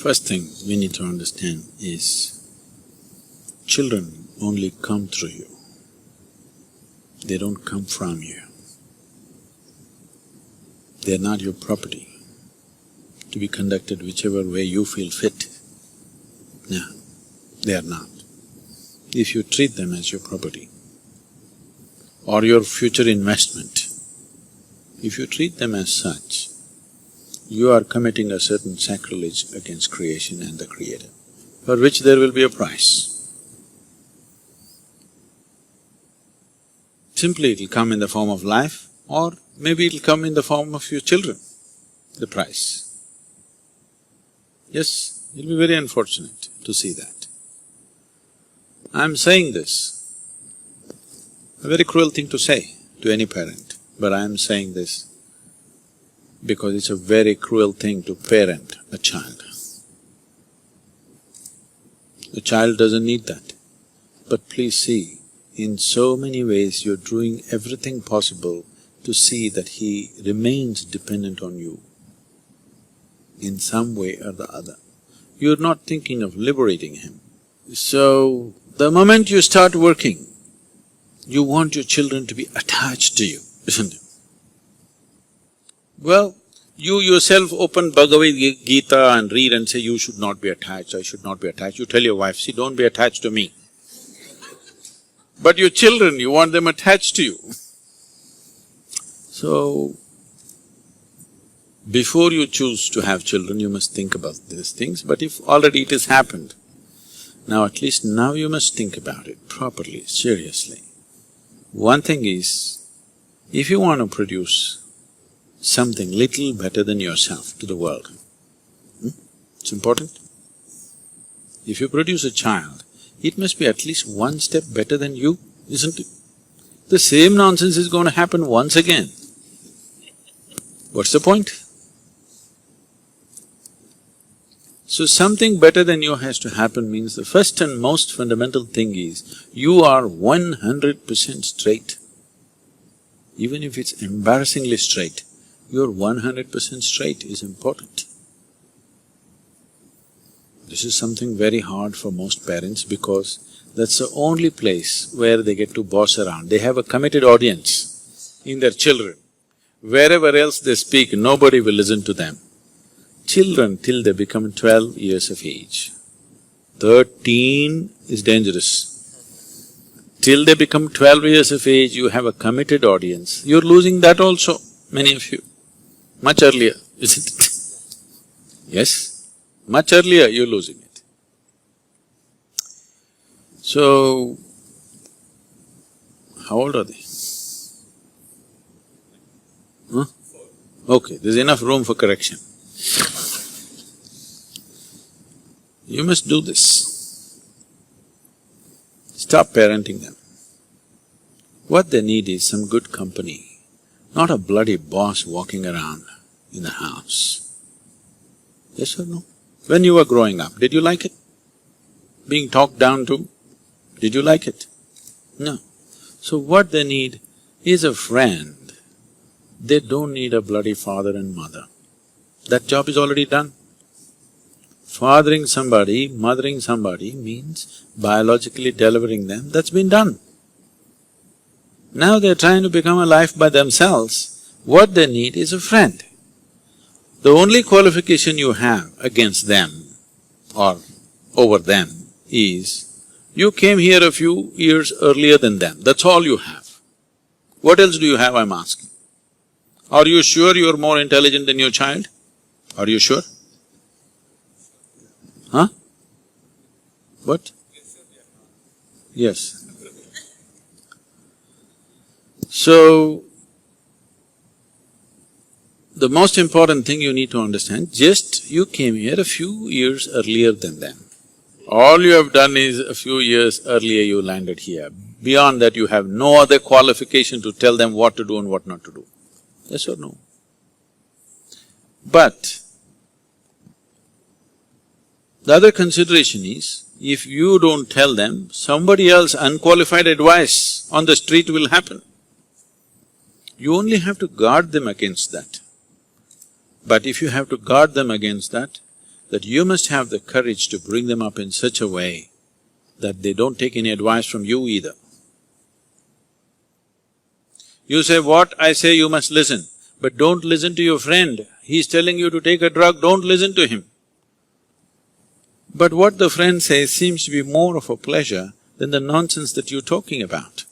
First thing we need to understand is, children only come through you, they don't come from you. They're not your property to be conducted whichever way you feel fit. No, they are not. If you treat them as your property or your future investment, if you treat them as such, you are committing a certain sacrilege against creation and the Creator, for which there will be a price. Simply it'll come in the form of life, or maybe it'll come in the form of your children, the price. Yes, it'll be very unfortunate to see that. I'm saying this, a very cruel thing to say to any parent, but I'm saying this because it's a very cruel thing to parent a child. The child doesn't need that. But please see, in so many ways you're doing everything possible to see that he remains dependent on you in some way or the other. You're not thinking of liberating him. So, the moment you start working, you want your children to be attached to you, isn't it? Well, you yourself open Bhagavad Gita and read and say, you should not be attached, I should not be attached. You tell your wife, see, don't be attached to me. But your children, you want them attached to you. So, before you choose to have children, you must think about these things, but if already it has happened, now at least now you must think about it properly, seriously. One thing is, if you want to produce something little better than yourself to the world, it's important. If you produce a child, it must be at least one step better than you, isn't it? The same nonsense is going to happen once again. What's the point? So something better than you has to happen means the first and most fundamental thing is, you are 100% straight. Even if it's embarrassingly straight, you're 100% straight is important. This is something very hard for most parents because that's the only place where they get to boss around. They have a committed audience in their children. Wherever else they speak, nobody will listen to them. Children till they become 12 years of age. 13 is dangerous. Till they become 12 years of age, you have a committed audience. You're losing that also, many of you. Much earlier, isn't it? Yes, much earlier you're losing it. So, how old are they? Huh? Okay, there's enough room for correction. You must do this. Stop parenting them. What they need is some good company, not a bloody boss walking around in the house. Yes or no? When you were growing up, did you like it? Being talked down to, did you like it? No. So what they need is a friend. They don't need a bloody father and mother. That job is already done. Fathering somebody, mothering somebody means biologically delivering them, that's been done. Now they're trying to become a life by themselves. What they need is a friend. The only qualification you have against them or over them is, you came here a few years earlier than them, that's all you have. What else do you have, I'm asking? Are you sure you're more intelligent than your child? Are you sure? Huh? What? Yes. So, the most important thing you need to understand, just you came here a few years earlier than them. All you have done is a few years earlier you landed here. Beyond that you have no other qualification to tell them what to do and what not to do. Yes or no? But the other consideration is, if you don't tell them, somebody else unqualified advice on the street will happen. You only have to guard them against that. But if you have to guard them against that, that you must have the courage to bring them up in such a way that they don't take any advice from you either. You say, what I say you must listen, but don't listen to your friend. He's telling you to take a drug, don't listen to him. But what the friend says seems to be more of a pleasure than the nonsense that you're talking about.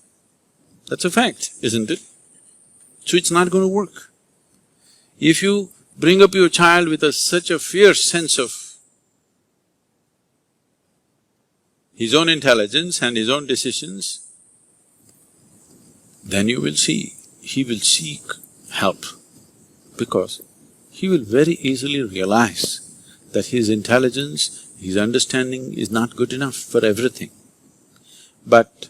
That's a fact, isn't it? So it's not going to work. If you bring up your child with such a fierce sense of his own intelligence and his own decisions, then you will see, he will seek help, because he will very easily realize that his intelligence, his understanding is not good enough for everything. But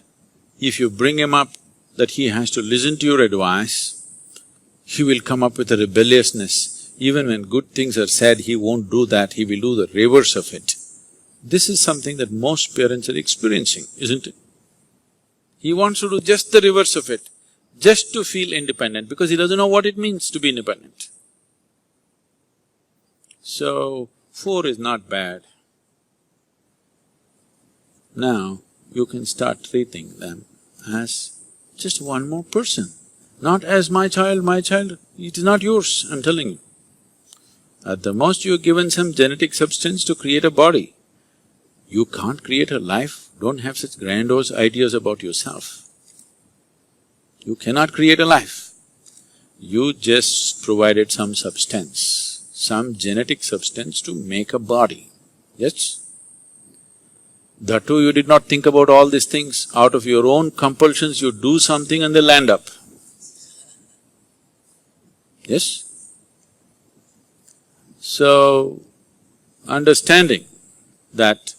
if you bring him up that he has to listen to your advice, he will come up with a rebelliousness. Even when good things are said, he won't do that, he will do the reverse of it. This is something that most parents are experiencing, isn't it? He wants to do just the reverse of it, just to feel independent, because he doesn't know what it means to be independent. So, 4 is not bad. Now, you can start treating them as just one more person, not as my child, it is not yours, I'm telling you. At the most you're given some genetic substance to create a body. You can't create a life, don't have such grandiose ideas about yourself. You cannot create a life. You just provided some substance, some genetic substance to make a body, yes? That too you did not think about all these things, out of your own compulsions you do something and they land up. Yes? So, understanding that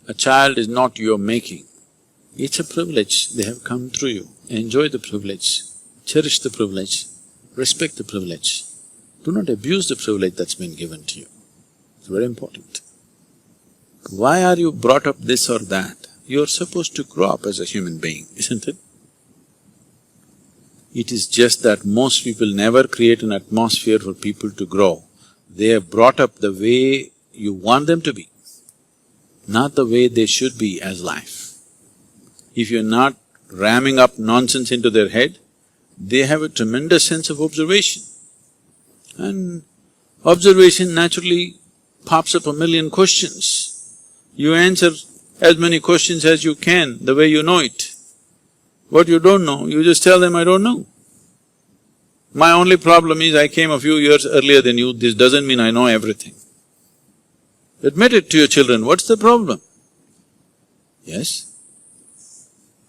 a child is not your making, it's a privilege, they have come through you. Enjoy the privilege, cherish the privilege, respect the privilege. Do not abuse the privilege that's been given to you. It's very important. Why are you brought up this or that? You're supposed to grow up as a human being, isn't it? It is just that most people never create an atmosphere for people to grow. They are brought up the way you want them to be, not the way they should be as life. If you're not ramming up nonsense into their head, they have a tremendous sense of observation. And observation naturally pops up a million questions. You answer as many questions as you can, the way you know it. What you don't know, you just tell them, I don't know. My only problem is I came a few years earlier than you, this doesn't mean I know everything. Admit it to your children, what's the problem? Yes?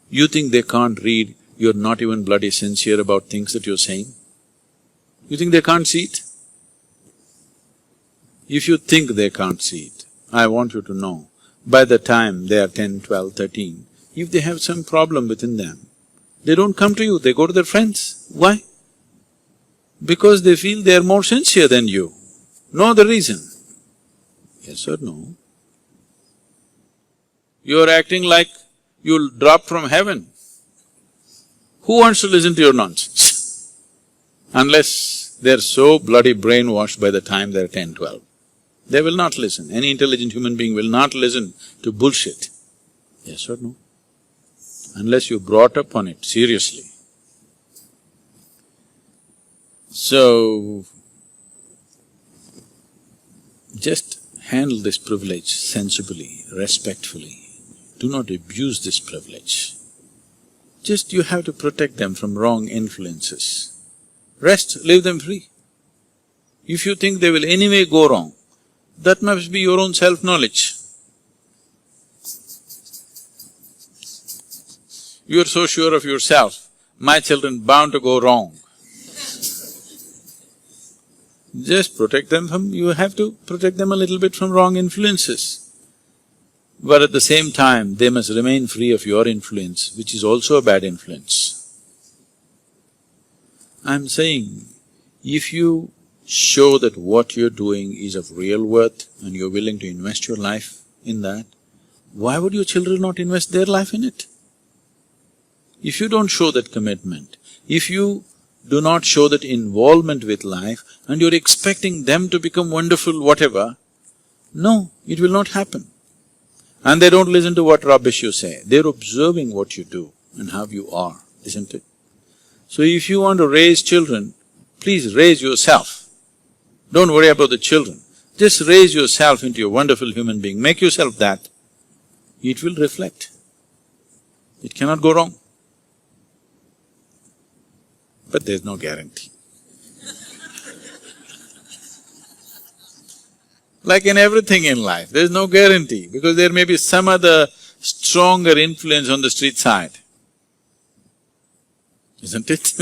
You think they can't read, you're not even bloody sincere about things that you're saying? You think they can't see it? If you think they can't see it, I want you to know, by the time they are 10, 12, 13, if they have some problem within them, they don't come to you, they go to their friends. Why? Because they feel they are more sincere than you. No other reason. Yes or no? You're acting like you'll drop from heaven. Who wants to listen to your nonsense? Unless they're so bloody brainwashed by the time they're 10, 12. They will not listen. Any intelligent human being will not listen to bullshit. Yes or no? Unless you brought up on it seriously. So, just handle this privilege sensibly, respectfully. Do not abuse this privilege. Just you have to protect them from wrong influences. Rest, leave them free. If you think they will anyway go wrong, that must be your own self-knowledge. You are so sure of yourself, my children bound to go wrong. Just protect them from… you have to protect them a little bit from wrong influences. But at the same time, they must remain free of your influence, which is also a bad influence. I'm saying, if you show that what you're doing is of real worth and you're willing to invest your life in that, why would your children not invest their life in it? If you don't show that commitment, if you do not show that involvement with life and you're expecting them to become wonderful whatever, No, it will not happen. And they don't listen to what rubbish you say, they're observing what you do and how you are, isn't it? So if you want to raise children, please raise yourself. Don't worry about the children. Just raise yourself into a wonderful human being, make yourself that. It will reflect. It cannot go wrong. But there's no guarantee. Like in everything in life, there's no guarantee because there may be some other stronger influence on the street side, isn't it?